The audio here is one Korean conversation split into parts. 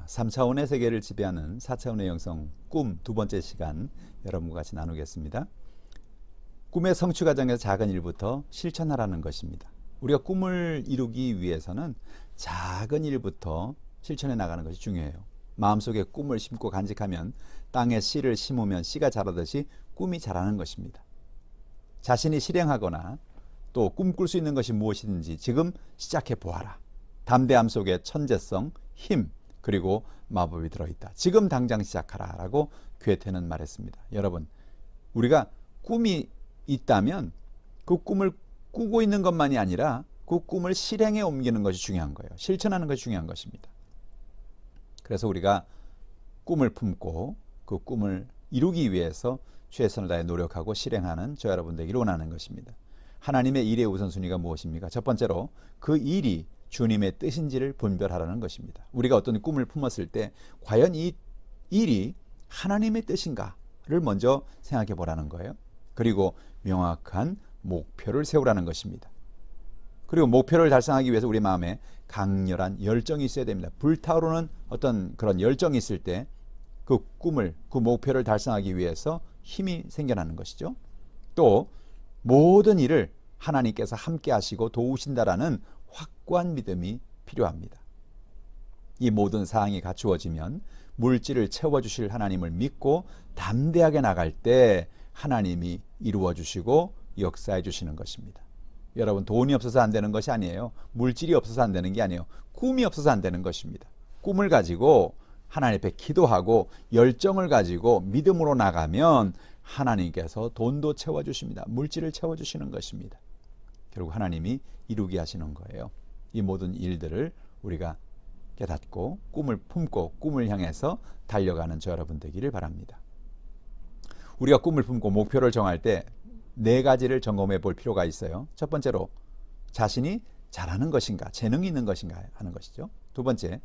3차원의 세계를 지배하는 4차원의 영성 꿈 두 번째 시간 여러분과 같이 나누겠습니다. 꿈의 성취 과정에서 작은 일부터 실천하라는 것입니다. 우리가 꿈을 이루기 위해서는 작은 일부터 실천해 나가는 것이 중요해요. 마음속에 꿈을 심고 간직하면 땅에 씨를 심으면 씨가 자라듯이 꿈이 자라는 것입니다. 자신이 실행하거나 또 꿈꿀 수 있는 것이 무엇이든지 지금 시작해 보아라. 담대함 속에 천재성, 힘, 그리고 마법이 들어있다. 지금 당장 시작하라 라고 괴테는 말했습니다. 여러분, 우리가 꿈이 있다면 그 꿈을 꾸고 있는 것만이 아니라 그 꿈을 실행에 옮기는 것이 중요한 거예요. 실천하는 것이 중요한 것입니다. 그래서 우리가 꿈을 품고 그 꿈을 이루기 위해서 최선을 다해 노력하고 실행하는 저 여러분들에게 원하는 것입니다. 하나님의 일의 우선순위가 무엇입니까? 첫 번째로 그 일이 주님의 뜻인지를 분별하라는 것입니다. 우리가 어떤 꿈을 품었을 때 과연 이 일이 하나님의 뜻인가를 먼저 생각해 보라는 거예요. 그리고 명확한 목표를 세우라는 것입니다. 그리고 목표를 달성하기 위해서 우리 마음에 강렬한 열정이 있어야 됩니다. 불타오르는 어떤 그런 열정이 있을 때 그 꿈을, 그 목표를 달성하기 위해서 힘이 생겨나는 것이죠. 또 모든 일을 하나님께서 함께 하시고 도우신다라는 확고한 믿음이 필요합니다. 이 모든 사항이 갖추어지면 물질을 채워주실 하나님을 믿고 담대하게 나갈 때 하나님이 이루어주시고 역사해 주시는 것입니다. 여러분, 돈이 없어서 안 되는 것이 아니에요. 물질이 없어서 안 되는 게 아니에요. 꿈이 없어서 안 되는 것입니다. 꿈을 가지고 하나님 앞에 기도하고 열정을 가지고 믿음으로 나가면 하나님께서 돈도 채워주십니다. 물질을 채워주시는 것입니다. 결국 하나님이 이루게 하시는 거예요. 이 모든 일들을 우리가 깨닫고 꿈을 품고 꿈을 향해서 달려가는 저 여러분 되기를 바랍니다. 우리가 꿈을 품고 목표를 정할 때 4가지를 점검해 볼 필요가 있어요. 첫 번째로 자신이 잘하는 것인가, 재능이 있는 것인가 하는 것이죠. 두 번째,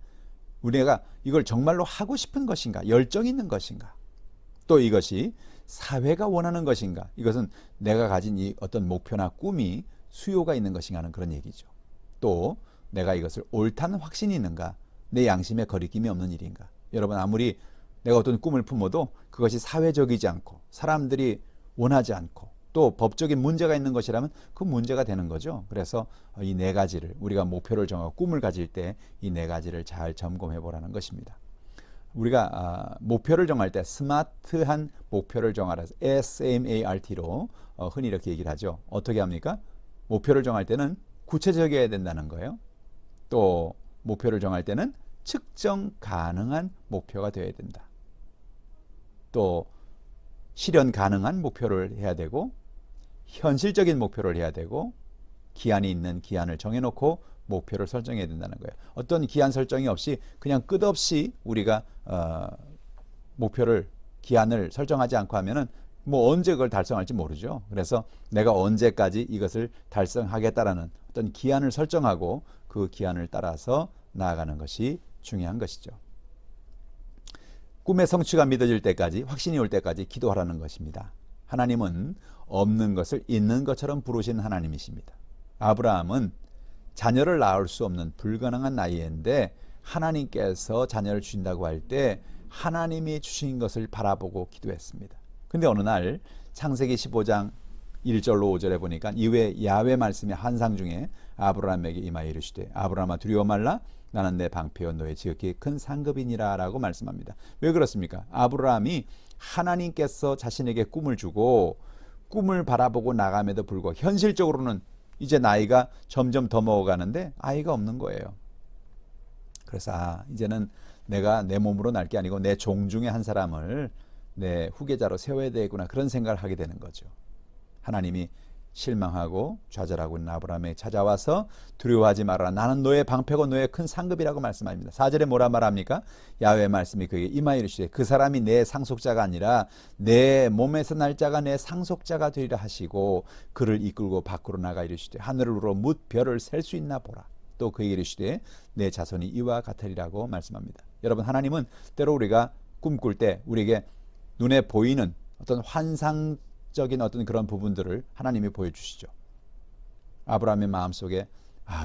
우리가 이걸 정말로 하고 싶은 것인가, 열정이 있는 것인가, 또 이것이 사회가 원하는 것인가, 이것은 내가 가진 이 어떤 목표나 꿈이 수요가 있는 것인가 하는 그런 얘기죠. 또 내가 이것을 옳다는 확신이 있는가, 내 양심에 거리낌이 없는 일인가. 여러분, 아무리 내가 어떤 꿈을 품어도 그것이 사회적이지 않고 사람들이 원하지 않고 또 법적인 문제가 있는 것이라면 그 문제가 되는 거죠. 그래서 이 4가지를 우리가 목표를 정하고 꿈을 가질 때 이 4가지를 잘 점검해 보라는 것입니다. 우리가 목표를 정할 때 스마트한 목표를 정하라, SMART로 흔히 이렇게 얘기를 하죠. 어떻게 합니까? 목표를 정할 때는 구체적이어야 된다는 거예요. 또 목표를 정할 때는 측정 가능한 목표가 되어야 된다. 또 실현 가능한 목표를 해야 되고 현실적인 목표를 해야 되고 기한이 있는 기한을 정해놓고 목표를 설정해야 된다는 거예요. 어떤 기한 설정이 없이 그냥 끝없이 우리가 목표를 기한을 설정하지 않고 하면은 뭐 언제 그걸 달성할지 모르죠. 그래서 내가 언제까지 이것을 달성하겠다라는 어떤 기한을 설정하고 그 기한을 따라서 나아가는 것이 중요한 것이죠. 꿈의 성취가 믿어질 때까지, 확신이 올 때까지 기도하라는 것입니다. 하나님은 없는 것을 있는 것처럼 부르신 하나님이십니다. 아브라함은 자녀를 낳을 수 없는 불가능한 나이인데 하나님께서 자녀를 주신다고 할 때 하나님이 주신 것을 바라보고 기도했습니다. 근데 어느 날 창세기 15장 1절로 5절에 보니까 이외 야훼 말씀의 환상 중에 아브라함에게 임하여 이르시되 아브라함아 두려워 말라 나는 내 방패여 너의 지극히 큰 상급이니라 라고 말씀합니다. 왜 그렇습니까? 아브라함이 하나님께서 자신에게 꿈을 주고 꿈을 바라보고 나감에도 불구하고 현실적으로는 이제 나이가 점점 더 먹어가는데 아이가 없는 거예요. 그래서 이제는 내가 내 몸으로 날 게 아니고 내 종 중에 한 사람을 내 후계자로 세워야 되구나, 그런 생각을 하게 되는 거죠. 하나님이 실망하고 좌절하고 있는 아브라함에게 찾아와서 두려워하지 말아라 나는 너의 방패고 너의 큰 상급이라고 말씀합니다. 4절에 뭐라 말합니까? 야훼의 말씀이 그에게 임하여 이르시되 그 사람이 내 상속자가 아니라 내 몸에서 날 자가 내 상속자가 되리라 하시고 그를 이끌고 밖으로 나가 이르시되 하늘을 우러 뭇 별을 셀 수 있나 보라. 또 그에게 이르시되 내 자손이 이와 같으리라고 말씀합니다. 여러분, 하나님은 때로 우리가 꿈꿀 때 우리에게 눈에 보이는 어떤 환상적인 어떤 그런 부분들을 하나님이 보여주시죠. 아브라함의 마음속에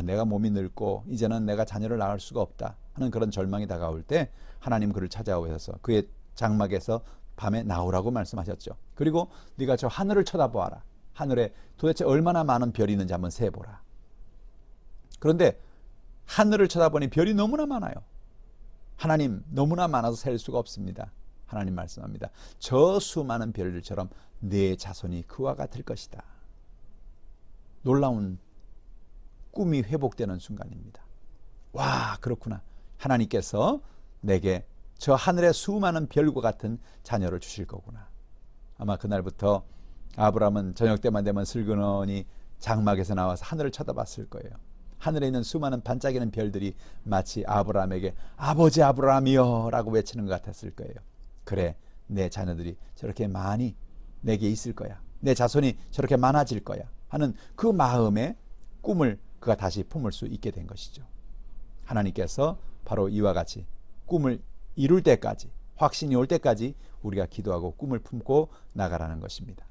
내가 몸이 늙고 이제는 내가 자녀를 낳을 수가 없다. 하는 그런 절망이 다가올 때 하나님 그를 찾아오셔서 그의 장막에서 밤에 나오라고 말씀하셨죠. 그리고 네가 저 하늘을 쳐다보아라. 하늘에 도대체 얼마나 많은 별이 있는지 한번 세보라. 그런데 하늘을 쳐다보니 별이 너무나 많아요. 하나님, 너무나 많아서 셀 수가 없습니다. 하나님 말씀합니다. 저 수많은 별들처럼 내 자손이 그와 같을 것이다. 놀라운 꿈이 회복되는 순간입니다. 와, 그렇구나. 하나님께서 내게 저 하늘의 수많은 별과 같은 자녀를 주실 거구나. 아마 그날부터 아브라함은 저녁 때만 되면 슬그머니 장막에서 나와서 하늘을 쳐다봤을 거예요. 하늘에 있는 수많은 반짝이는 별들이 마치 아브라함에게 아버지 아브라함이여 라고 외치는 것 같았을 거예요. 그래, 내 자녀들이 저렇게 많이 내게 있을 거야. 내 자손이 저렇게 많아질 거야 하는 그 마음의 꿈을 그가 다시 품을 수 있게 된 것이죠. 하나님께서 바로 이와 같이 꿈을 이룰 때까지, 확신이 올 때까지 우리가 기도하고 꿈을 품고 나가라는 것입니다.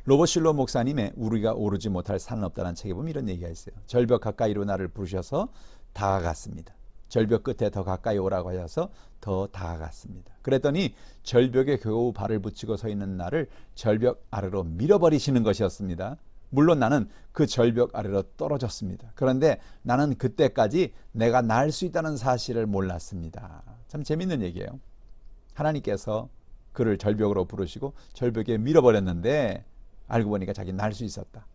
로버트 슐러 목사님의 우리가 오르지 못할 산은 없다는 책에 보면 이런 얘기가 있어요. 절벽 가까이로 나를 부르셔서 다가갔습니다. 절벽 끝에 더 가까이 오라고 하셔서 더 다가갔습니다. 그랬더니 절벽에 겨우 발을 붙이고 서 있는 나를 절벽 아래로 밀어버리시는 것이었습니다. 물론 나는 그 절벽 아래로 떨어졌습니다. 그런데 나는 그때까지 내가 날 수 있다는 사실을 몰랐습니다. 참 재밌는 얘기예요. 하나님께서 그를 절벽으로 부르시고 절벽에 밀어버렸는데 알고 보니까 자기는 날 수 있었다.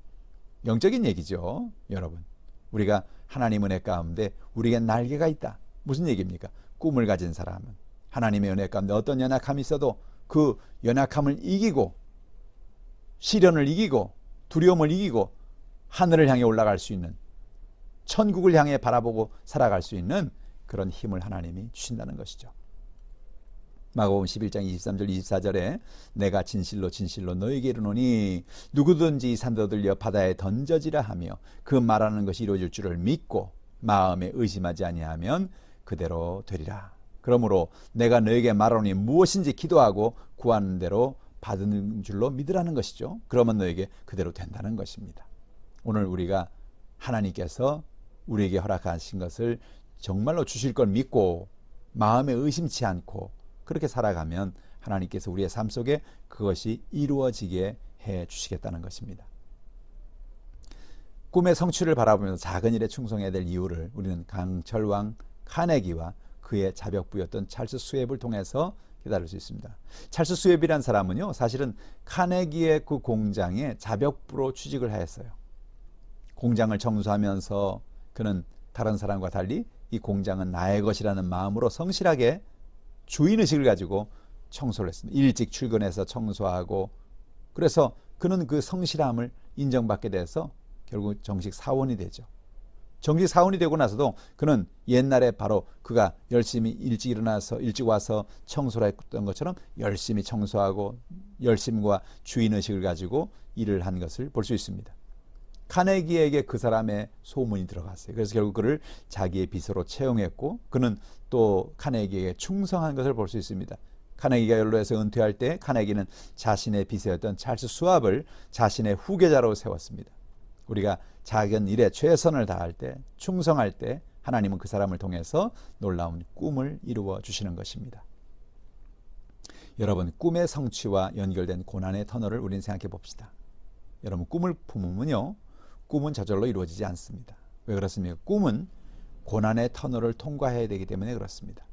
영적인 얘기죠, 여러분. 우리가 하나님 은혜 가운데 우리에게 날개가 있다. 무슨 얘기입니까? 꿈을 가진 사람은 하나님의 은혜 가운데 어떤 연약함이 있어도 그 연약함을 이기고 시련을 이기고 두려움을 이기고 하늘을 향해 올라갈 수 있는, 천국을 향해 바라보고 살아갈 수 있는 그런 힘을 하나님이 주신다는 것이죠. 마가복음 11장 23절 24절에 내가 진실로 진실로 너에게 이르노니 누구든지 이 산도 들려 바다에 던져지라 하며 그 말하는 것이 이루어질 줄을 믿고 마음에 의심하지 아니하면 그대로 되리라. 그러므로 내가 너에게 말하노니 무엇인지 기도하고 구하는 대로 받는 줄로 믿으라는 것이죠. 그러면 너에게 그대로 된다는 것입니다. 오늘 우리가 하나님께서 우리에게 허락하신 것을 정말로 주실 걸 믿고 마음에 의심치 않고 그렇게 살아가면 하나님께서 우리의 삶 속에 그것이 이루어지게 해 주시겠다는 것입니다. 꿈의 성취를 바라보면서 작은 일에 충성해야 될 이유를 우리는 강철왕 카네기와 그의 자벽부였던 찰스 스웩을 통해서 깨달을 수 있습니다. 찰스 스웩이라는 사람은요, 사실은 카네기의 그 공장에 자벽부로 취직을 하였어요. 공장을 청소하면서 그는 다른 사람과 달리 이 공장은 나의 것이라는 마음으로 성실하게 주인의식을 가지고 청소를 했습니다. 일찍 출근해서 청소하고, 그래서 그는 그 성실함을 인정받게 돼서 결국 정식 사원이 되죠. 정식 사원이 되고 나서도 그는 옛날에 바로 그가 열심히 일찍 일어나서 일찍 와서 청소를 했던 것처럼 열심히 청소하고 열심과 주인의식을 가지고 일을 한 것을 볼 수 있습니다. 카네기에게 그 사람의 소문이 들어갔어요. 그래서 결국 그를 자기의 비서로 채용했고 그는 또 카네기에게 충성한 것을 볼 수 있습니다. 카네기가 연로에서 은퇴할 때 카네기는 자신의 비서였던 찰스 스웩을 자신의 후계자로 세웠습니다. 우리가 작은 일에 최선을 다할 때, 충성할 때 하나님은 그 사람을 통해서 놀라운 꿈을 이루어 주시는 것입니다. 여러분, 꿈의 성취와 연결된 고난의 터널을 우리는 생각해 봅시다. 여러분, 꿈을 품으면요, 꿈은 저절로 이루어지지 않습니다. 왜 그렇습니까? 꿈은 고난의 터널을 통과해야 되기 때문에 그렇습니다.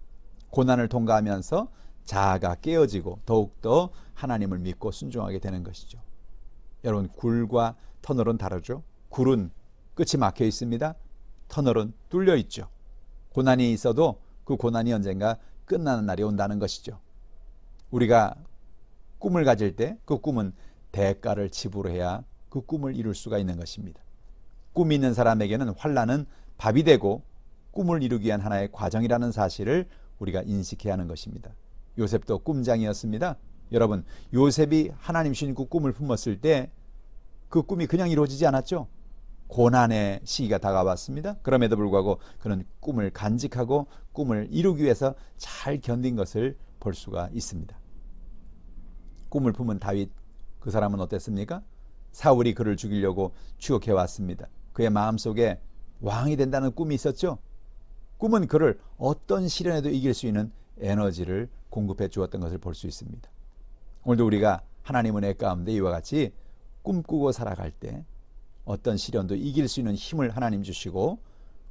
고난을 통과하면서 자아가 깨어지고 더욱더 하나님을 믿고 순종하게 되는 것이죠. 여러분, 굴과 터널은 다르죠. 굴은 끝이 막혀 있습니다. 터널은 뚫려 있죠. 고난이 있어도 그 고난이 언젠가 끝나는 날이 온다는 것이죠. 우리가 꿈을 가질 때 그 꿈은 대가를 지불해야 그 꿈을 이룰 수가 있는 것입니다. 꿈이 있는 사람에게는 환난은 밥이 되고 꿈을 이루기 위한 하나의 과정이라는 사실을 우리가 인식해야 하는 것입니다. 요셉도 꿈장이었습니다. 여러분, 요셉이 하나님 주신 그 꿈을 품었을 때 그 꿈이 그냥 이루어지지 않았죠. 고난의 시기가 다가왔습니다. 그럼에도 불구하고 그는 꿈을 간직하고 꿈을 이루기 위해서 잘 견딘 것을 볼 수가 있습니다. 꿈을 품은 다윗, 그 사람은 어땠습니까? 사울이 그를 죽이려고 추격해 왔습니다. 그의 마음속에 왕이 된다는 꿈이 있었죠. 꿈은 그를 어떤 시련에도 이길 수 있는 에너지를 공급해 주었던 것을 볼 수 있습니다. 오늘도 우리가 하나님 은혜 가운데 이와 같이 꿈꾸고 살아갈 때 어떤 시련도 이길 수 있는 힘을 하나님 주시고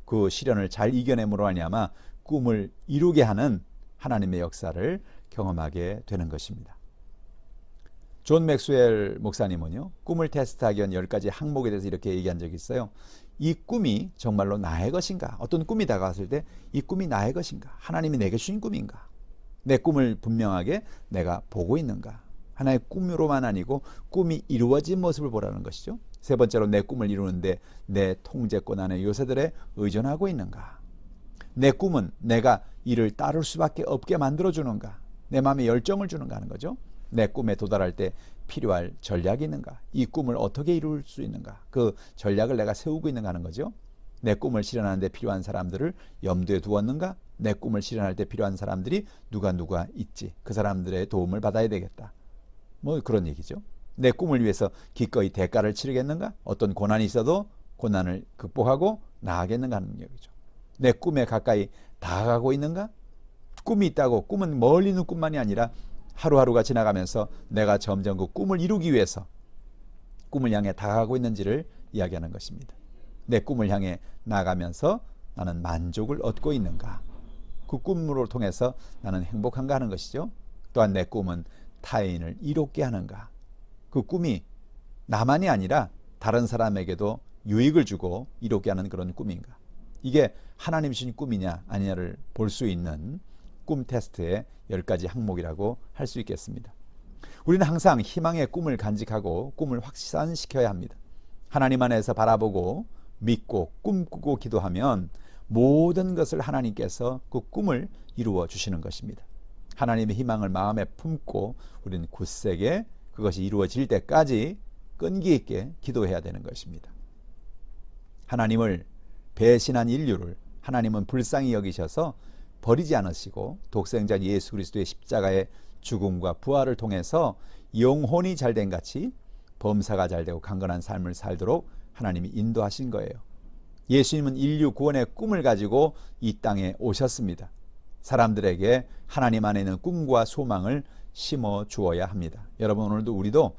그 시련을 잘 이겨냄으로 말미암아 꿈을 이루게 하는 하나님의 역사를 경험하게 되는 것입니다. 존 맥스웰 목사님은요, 꿈을 테스트하기 위한 10가지 항목에 대해서 이렇게 얘기한 적이 있어요. 이 꿈이 정말로 나의 것인가? 어떤 꿈이 다가왔을 때 이 꿈이 나의 것인가? 하나님이 내게 주신 꿈인가? 내 꿈을 분명하게 내가 보고 있는가? 하나의 꿈으로만 아니고 꿈이 이루어진 모습을 보라는 것이죠. 세 번째로, 내 꿈을 이루는데 내 통제권 안에 요새들에 의존하고 있는가? 내 꿈은 내가 이를 따를 수밖에 없게 만들어주는가? 내 마음에 열정을 주는가 하는 거죠. 내 꿈에 도달할 때 필요할 전략이 있는가? 이 꿈을 어떻게 이룰 수 있는가? 그 전략을 내가 세우고 있는가 하는 거죠. 내 꿈을 실현하는 데 필요한 사람들을 염두에 두었는가? 내 꿈을 실현할 때 필요한 사람들이 누가 있지? 그 사람들의 도움을 받아야 되겠다. 뭐 그런 얘기죠. 내 꿈을 위해서 기꺼이 대가를 치르겠는가? 어떤 고난이 있어도 고난을 극복하고 나아가겠는가 하는 얘기죠. 내 꿈에 가까이 다가가고 있는가? 꿈이 있다고 꿈은 멀리 있는 꿈만이 아니라 하루하루가 지나가면서 내가 점점 그 꿈을 이루기 위해서 꿈을 향해 다가가고 있는지를 이야기하는 것입니다. 내 꿈을 향해 나가면서 나는 만족을 얻고 있는가? 그 꿈으로 통해서 나는 행복한가 하는 것이죠. 또한 내 꿈은 타인을 이롭게 하는가? 그 꿈이 나만이 아니라 다른 사람에게도 유익을 주고 이롭게 하는 그런 꿈인가? 이게 하나님 주신 꿈이냐 아니냐를 볼 수 있는 꿈 테스트의 10가지 항목이라고 할 수 있겠습니다. 우리는 항상 희망의 꿈을 간직하고 꿈을 확산시켜야 합니다. 하나님 안에서 바라보고 믿고 꿈꾸고 기도하면 모든 것을 하나님께서 그 꿈을 이루어 주시는 것입니다. 하나님의 희망을 마음에 품고 우리는 굳세게 그것이 이루어질 때까지 끈기 있게 기도해야 되는 것입니다. 하나님을 배신한 인류를 하나님은 불쌍히 여기셔서 버리지 않으시고 독생자 예수 그리스도의 십자가의 죽음과 부활을 통해서 영혼이 잘된 같이 범사가 잘되고 강건한 삶을 살도록 하나님이 인도하신 거예요. 예수님은 인류 구원의 꿈을 가지고 이 땅에 오셨습니다. 사람들에게 하나님 안에 있는 꿈과 소망을 심어 주어야 합니다. 여러분, 오늘도 우리도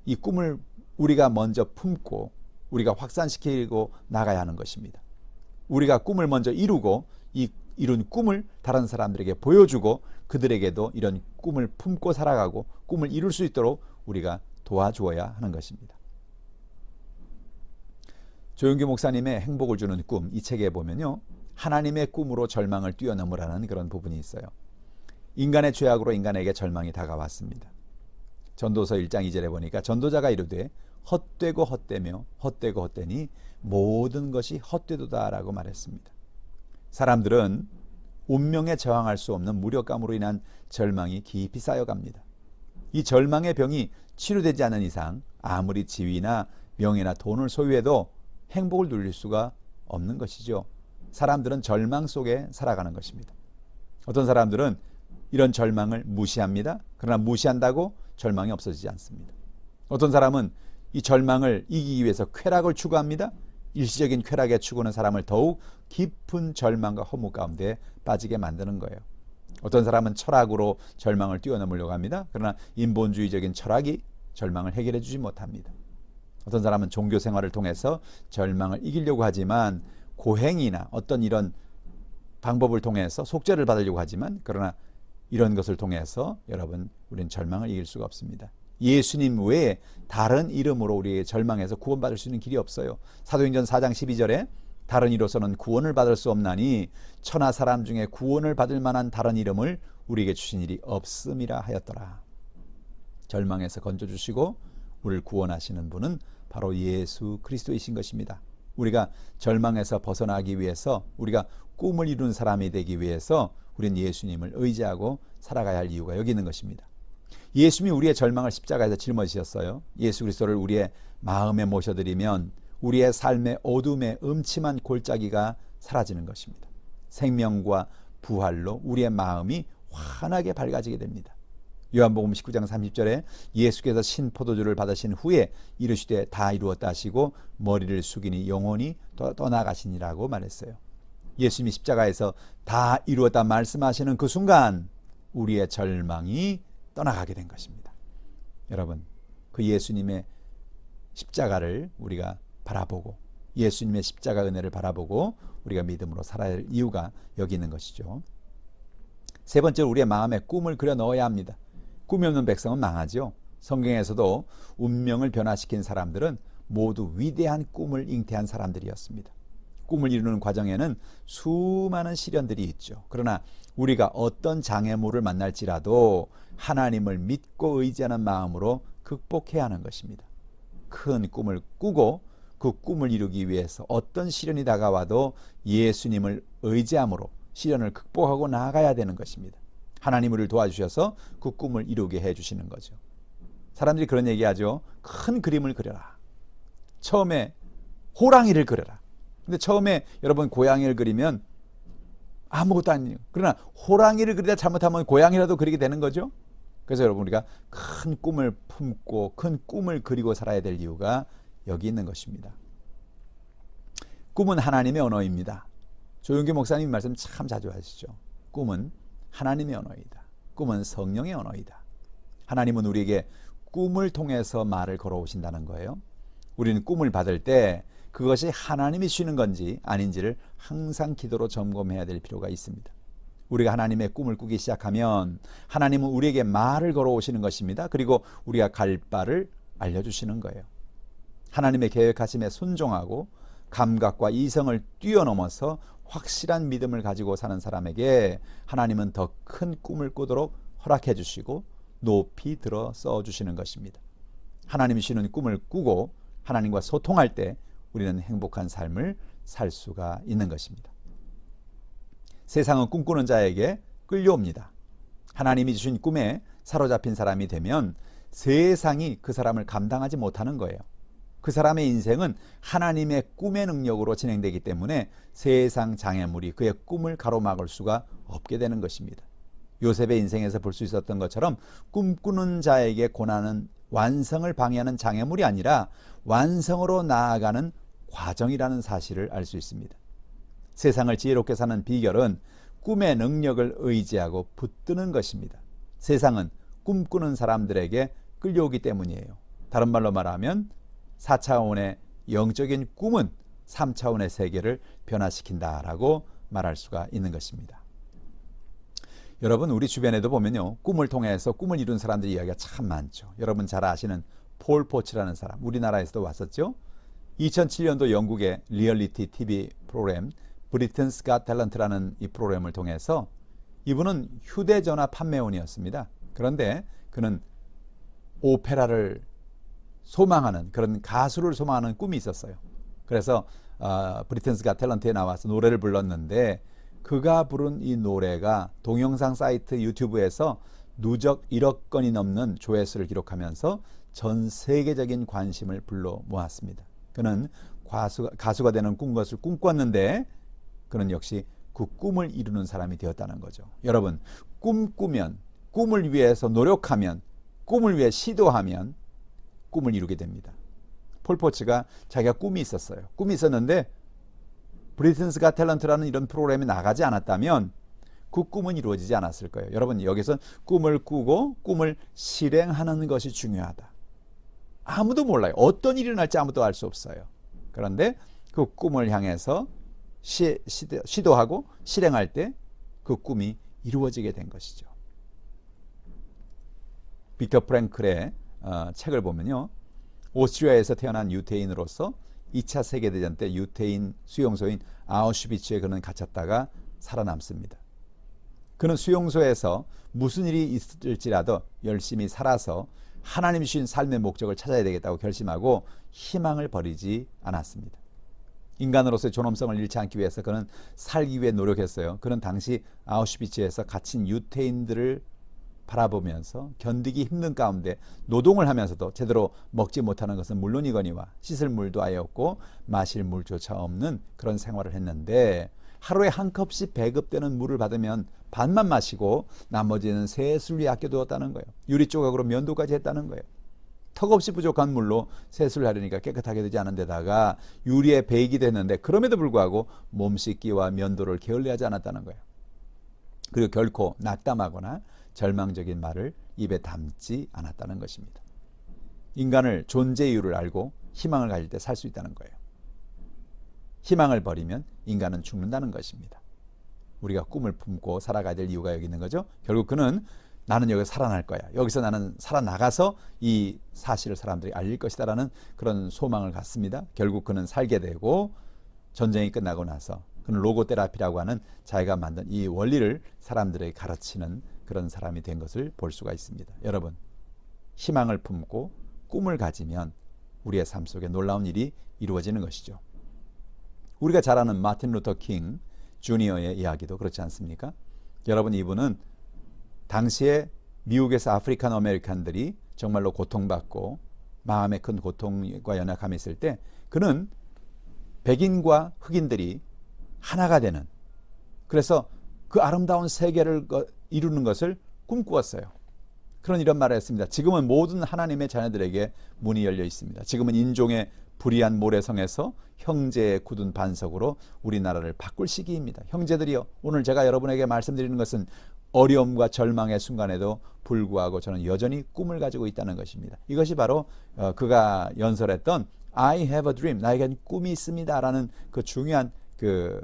이 꿈을 우리가 먼저 품고 우리가 확산시키고 나가야 하는 것입니다. 우리가 꿈을 먼저 이루고 이 이룬 꿈을 다른 사람들에게 보여주고 그들에게도 이런 꿈을 품고 살아가고 꿈을 이룰 수 있도록 우리가 도와주어야 하는 것입니다. 조용규 목사님의 행복을 주는 꿈, 이 책에 보면요, 하나님의 꿈으로 절망을 뛰어넘으라는 그런 부분이 있어요. 인간의 죄악으로 인간에게 절망이 다가왔습니다. 전도서 1장 2절에 보니까 전도자가 이르되 헛되고 헛되며 헛되고 헛되니 모든 것이 헛되도다라고 말했습니다. 사람들은 운명에 저항할 수 없는 무력감으로 인한 절망이 깊이 쌓여갑니다. 이 절망의 병이 치료되지 않는 이상 아무리 지위나 명예나 돈을 소유해도 행복을 누릴 수가 없는 것이죠. 사람들은 절망 속에 살아가는 것입니다. 어떤 사람들은 이런 절망을 무시합니다. 그러나 무시한다고 절망이 없어지지 않습니다. 어떤 사람은 이 절망을 이기기 위해서 쾌락을 추구합니다. 일시적인 쾌락에 추구하는 사람을 더욱 깊은 절망과 허무 가운데 빠지게 만드는 거예요. 어떤 사람은 철학으로 절망을 뛰어넘으려고 합니다. 그러나 인본주의적인 철학이 절망을 해결해 주지 못합니다. 어떤 사람은 종교 생활을 통해서 절망을 이기려고 하지만 고행이나 어떤 이런 방법을 통해서 속죄를 받으려고 하지만 그러나 이런 것을 통해서 여러분 우리는 절망을 이길 수가 없습니다. 예수님 외에 다른 이름으로 우리의 절망에서 구원받을 수 있는 길이 없어요. 사도행전 4장 12절에 다른 이로서는 구원을 받을 수 없나니 천하 사람 중에 구원을 받을 만한 다른 이름을 우리에게 주신 일이 없음이라 하였더라. 절망에서 건져주시고 우리를 구원하시는 분은 바로 예수 그리스도이신 것입니다. 우리가 절망에서 벗어나기 위해서 우리가 꿈을 이루는 사람이 되기 위해서 우리는 예수님을 의지하고 살아가야 할 이유가 여기 있는 것입니다. 예수님이 우리의 절망을 십자가에서 짊어지셨어요. 예수 그리스도를 우리의 마음에 모셔드리면 우리의 삶의 어둠의 음침한 골짜기가 사라지는 것입니다. 생명과 부활로 우리의 마음이 환하게 밝아지게 됩니다. 요한복음 19장 30절에 예수께서 신포도주를 받으신 후에 이르시되 다 이루었다 하시고 머리를 숙이니 영혼이 떠나가시니라고 말했어요. 예수님이 십자가에서 다 이루었다 말씀하시는 그 순간 우리의 절망이 떠나가게 된 것입니다. 여러분, 그 예수님의 십자가를 우리가 바라보고 예수님의 십자가 은혜를 바라보고 우리가 믿음으로 살아야 할 이유가 여기 있는 것이죠. 세 번째로 우리의 마음에 꿈을 그려 넣어야 합니다. 꿈이 없는 백성은 망하죠. 성경에서도 운명을 변화시킨 사람들은 모두 위대한 꿈을 잉태한 사람들이었습니다. 꿈을 이루는 과정에는 수많은 시련들이 있죠. 그러나 우리가 어떤 장애물을 만날지라도 하나님을 믿고 의지하는 마음으로 극복해야 하는 것입니다. 큰 꿈을 꾸고 그 꿈을 이루기 위해서 어떤 시련이 다가와도 예수님을 의지함으로 시련을 극복하고 나아가야 되는 것입니다. 하나님 우리를 도와주셔서 그 꿈을 이루게 해주시는 거죠. 사람들이 그런 얘기하죠. 큰 그림을 그려라. 처음에 호랑이를 그려라. 근데 처음에 여러분 고양이를 그리면 아무것도 아니에요. 그러나 호랑이를 그리다 잘못하면 고양이라도 그리게 되는 거죠. 그래서 여러분 우리가 큰 꿈을 품고 큰 꿈을 그리고 살아야 될 이유가 여기 있는 것입니다. 꿈은 하나님의 언어입니다. 조용기 목사님 말씀 참 자주 하시죠. 꿈은 하나님의 언어이다. 꿈은 성령의 언어이다. 하나님은 우리에게 꿈을 통해서 말을 걸어오신다는 거예요. 우리는 꿈을 받을 때 그것이 하나님이 주시는 건지 아닌지를 항상 기도로 점검해야 될 필요가 있습니다. 우리가 하나님의 꿈을 꾸기 시작하면 하나님은 우리에게 말을 걸어오시는 것입니다. 그리고 우리가 갈 바를 알려주시는 거예요. 하나님의 계획하심에 순종하고 감각과 이성을 뛰어넘어서 확실한 믿음을 가지고 사는 사람에게 하나님은 더 큰 꿈을 꾸도록 허락해 주시고 높이 들어 써 주시는 것입니다. 하나님이 주시는 꿈을 꾸고 하나님과 소통할 때 우리는 행복한 삶을 살 수가 있는 것입니다. 세상은 꿈꾸는 자에게 끌려옵니다. 하나님이 주신 꿈에 사로잡힌 사람이 되면 세상이 그 사람을 감당하지 못하는 거예요. 그 사람의 인생은 하나님의 꿈의 능력으로 진행되기 때문에 세상 장애물이 그의 꿈을 가로막을 수가 없게 되는 것입니다. 요셉의 인생에서 볼 수 있었던 것처럼 꿈꾸는 자에게 고난은 완성을 방해하는 장애물이 아니라 완성으로 나아가는 과정이라는 사실을 알 수 있습니다. 세상을 지혜롭게 사는 비결은 꿈의 능력을 의지하고 붙드는 것입니다. 세상은 꿈꾸는 사람들에게 끌려오기 때문이에요. 다른 말로 말하면 4차원의 영적인 꿈은 3차원의 세계를 변화시킨다라고 말할 수가 있는 것입니다. 여러분 우리 주변에도 보면요. 꿈을 통해서 꿈을 이룬 사람들의 이야기가 참 많죠. 여러분 잘 아시는 폴 포츠라는 사람 우리나라에서도 왔었죠. 2007년도 영국의 리얼리티 TV 프로그램 브리튼스 갓 탤런트라는 이 프로그램을 통해서 이분은 휴대전화 판매원이었습니다. 그런데 그는 오페라를 소망하는 그런 가수를 소망하는 꿈이 있었어요. 그래서 브리튼스 갓 탤런트에 나와서 노래를 불렀는데 그가 부른 이 노래가 동영상 사이트 유튜브에서 누적 1억 건이 넘는 조회수를 기록하면서 전 세계적인 관심을 불러 모았습니다. 그는 가수가 되는 것을 꿈꿨는데 그는 역시 그 꿈을 이루는 사람이 되었다는 거죠. 여러분 꿈꾸면 꿈을 위해서 노력하면 꿈을 위해 시도하면 꿈을 이루게 됩니다. 폴 포츠가 자기가 꿈이 있었어요. 꿈이 있었는데 브리튼스 갓 탤런트라는 이런 프로그램에 나가지 않았다면 그 꿈은 이루어지지 않았을 거예요. 여러분 여기서 꿈을 꾸고 꿈을 실행하는 것이 중요하다. 아무도 몰라요. 어떤 일이 날지 아무도 알 수 없어요. 그런데 그 꿈을 향해서 시도하고 실행할 때 그 꿈이 이루어지게 된 것이죠. 빅터 프랭클의 책을 보면요. 오스트리아에서 태어난 유태인으로서 2차 세계대전 때 유태인 수용소인 아우슈비츠에 그는 갇혔다가 살아남습니다. 그는 수용소에서 무슨 일이 있을지라도 열심히 살아서 하나님이 주신 삶의 목적을 찾아야 되겠다고 결심하고 희망을 버리지 않았습니다. 인간으로서의 존엄성을 잃지 않기 위해서 그는 살기 위해 노력했어요. 그는 당시 아우슈비츠에서 갇힌 유태인들을 바라보면서 견디기 힘든 가운데 노동을 하면서도 제대로 먹지 못하는 것은 물론이거니와 씻을 물도 아예 없고 마실 물조차 없는 그런 생활을 했는데 하루에 한 컵씩 배급되는 물을 받으면 반만 마시고 나머지는 세수를 위해 아껴두었다는 거예요. 유리 조각으로 면도까지 했다는 거예요. 턱없이 부족한 물로 세수를 하려니까 깨끗하게 되지 않은 데다가 유리에 배이기도 했는데 그럼에도 불구하고 몸 씻기와 면도를 게을리하지 않았다는 거예요. 그리고 결코 낙담하거나 절망적인 말을 입에 담지 않았다는 것입니다. 인간을 존재 이유를 알고 희망을 가질 때 살 수 있다는 거예요. 희망을 버리면 인간은 죽는다는 것입니다. 우리가 꿈을 품고 살아가야 될 이유가 여기 있는 거죠. 결국 그는 나는 여기서 살아날 거야. 여기서 나는 살아나가서 이 사실을 사람들이 알릴 것이다 라는 그런 소망을 갖습니다. 결국 그는 살게 되고 전쟁이 끝나고 나서 그는 로고테라피라고 하는 자기가 만든 이 원리를 사람들에게 가르치는 그런 사람이 된 것을 볼 수가 있습니다. 여러분, 희망을 품고 꿈을 가지면 우리의 삶 속에 놀라운 일이 이루어지는 것이죠. 우리가 잘 아는 마틴 루터 킹 주니어의 이야기도 그렇지 않습니까? 여러분, 이분은 당시에 미국에서 아프리칸 아메리칸들이 정말로 고통받고 마음에 큰 고통과 연약함이 있을 때 그는 백인과 흑인들이 하나가 되는, 그래서 그 아름다운 세계를 이루는 것을 꿈꾸었어요. 그런 이런 말을 했습니다. 지금은 모든 하나님의 자녀들에게 문이 열려 있습니다. 지금은 인종의 불의한 모래성에서 형제의 굳은 반석으로 우리나라를 바꿀 시기입니다. 형제들이여, 오늘 제가 여러분에게 말씀드리는 것은 어려움과 절망의 순간에도 불구하고 저는 여전히 꿈을 가지고 있다는 것입니다. 이것이 바로 그가 연설했던 I have a dream, 나에겐 꿈이 있습니다 라는 그 중요한 그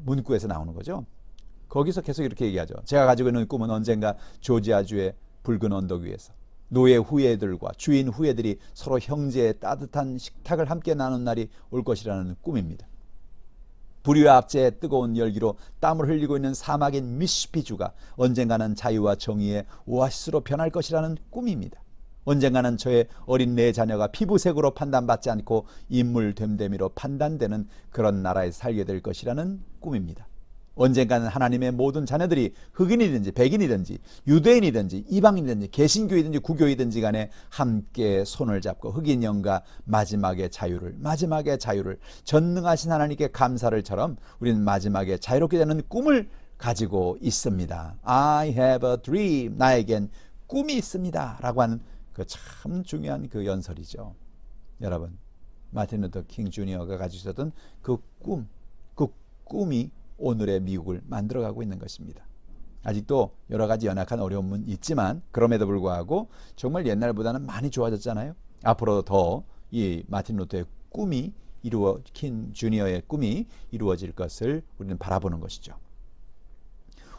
문구에서 나오는 거죠. 거기서 계속 이렇게 얘기하죠. 제가 가지고 있는 꿈은 언젠가 조지아주의 붉은 언덕 위에서 노예 후예들과 주인 후예들이 서로 형제의 따뜻한 식탁을 함께 나눈 날이 올 것이라는 꿈입니다. 불의와 압제의 뜨거운 열기로 땀을 흘리고 있는 사막인 미시시피주가 언젠가는 자유와 정의의 오아시스로 변할 것이라는 꿈입니다. 언젠가는 저의 어린 내 자녀가 피부색으로 판단받지 않고 인물됨됨이로 판단되는 그런 나라에 살게 될 것이라는 꿈입니다. 언젠가는 하나님의 모든 자녀들이 흑인이든지 백인이든지 유대인이든지 이방인이든지 개신교이든지 구교이든지 간에 함께 손을 잡고 흑인 영과 마지막의 자유를 전능하신 하나님께 감사를처럼 우리는 마지막에 자유롭게 되는 꿈을 가지고 있습니다. I have a dream, 나에겐 꿈이 있습니다 라고 하는 그 참 중요한 그 연설이죠. 여러분, 마틴 루터 킹 주니어가 가지고 있었던 그 꿈이 오늘의 미국을 만들어가고 있는 것입니다. 아직도 여러 가지 연약한 어려움은 있지만 그럼에도 불구하고 정말 옛날보다는 많이 좋아졌잖아요. 앞으로 더 이 마틴 루터의 꿈이 킹 주니어의 꿈이 이루어질 것을 우리는 바라보는 것이죠.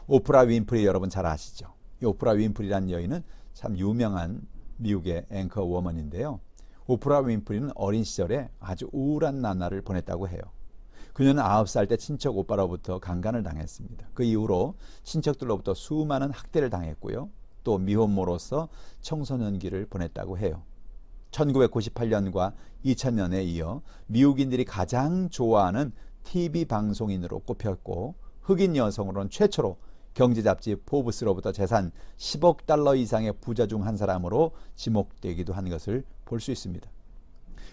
오프라 윈프리 여러분 잘 아시죠? 이 오프라 윈프리라는 여인은 참 유명한 미국의 앵커 워먼인데요. 오프라 윈프리는 어린 시절에 아주 우울한 나날을 보냈다고 해요. 그녀는 9살 때 친척 오빠로부터 강간을 당했습니다. 그 이후로 친척들로부터 수많은 학대를 당했고요. 또 미혼모로서 청소년기를 보냈다고 해요. 1998년과 2000년에 이어 미국인들이 가장 좋아하는 TV 방송인으로 꼽혔고 흑인 여성으로는 최초로 경제잡지 포브스로부터 재산 10억 달러 이상의 부자 중 한 사람으로 지목되기도 한 것을 볼 수 있습니다.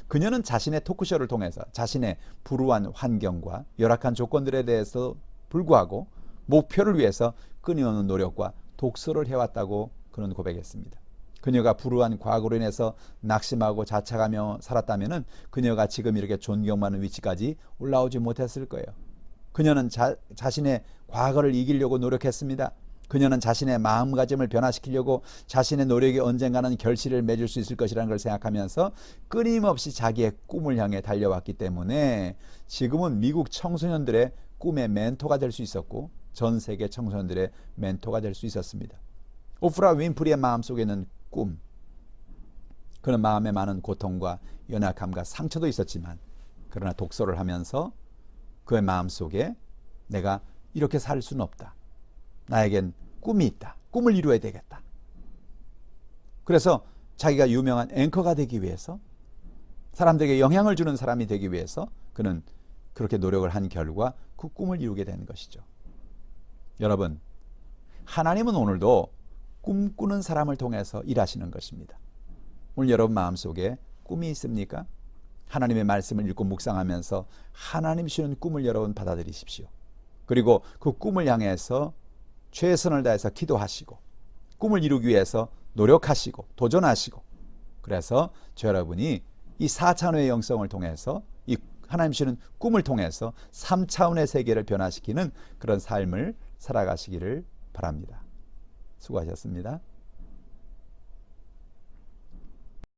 그녀는 자신의 토크쇼를 통해서 자신의 불우한 환경과 열악한 조건들에 대해서 불구하고 목표를 위해서 끊임없는 노력과 독서를 해왔다고 그는 고백했습니다. 그녀가 불우한 과거로 인해서 낙심하고 자책하며 살았다면 그녀가 지금 이렇게 존경받는 위치까지 올라오지 못했을 거예요. 그녀는 자신의 과거를 이기려고 노력했습니다. 그녀는 자신의 마음가짐을 변화시키려고 자신의 노력이 언젠가는 결실을 맺을 수 있을 것이라는 걸 생각하면서 끊임없이 자기의 꿈을 향해 달려왔기 때문에 지금은 미국 청소년들의 꿈의 멘토가 될 수 있었고 전 세계 청소년들의 멘토가 될 수 있었습니다. 오프라 윈프리의 마음속에는 꿈, 그는 마음에 많은 고통과 연약함과 상처도 있었지만 그러나 독서를 하면서 그의 마음속에 내가 이렇게 살 수는 없다. 나에겐 꿈이 있다. 꿈을 이루어야 되겠다. 그래서 자기가 유명한 앵커가 되기 위해서 사람들에게 영향을 주는 사람이 되기 위해서 그는 그렇게 노력을 한 결과 그 꿈을 이루게 된 것이죠. 여러분, 하나님은 오늘도 꿈꾸는 사람을 통해서 일하시는 것입니다. 오늘 여러분 마음속에 꿈이 있습니까? 하나님의 말씀을 읽고 묵상하면서 하나님 주시는 꿈을 여러분 받아들이십시오. 그리고 그 꿈을 향해서 최선을 다해서 기도하시고 꿈을 이루기 위해서 노력하시고 도전하시고 그래서 저 여러분이 이 4차원의 영성을 통해서 이 하나님 주시는 꿈을 통해서 3차원의 세계를 변화시키는 그런 삶을 살아가시기를 바랍니다. 수고하셨습니다.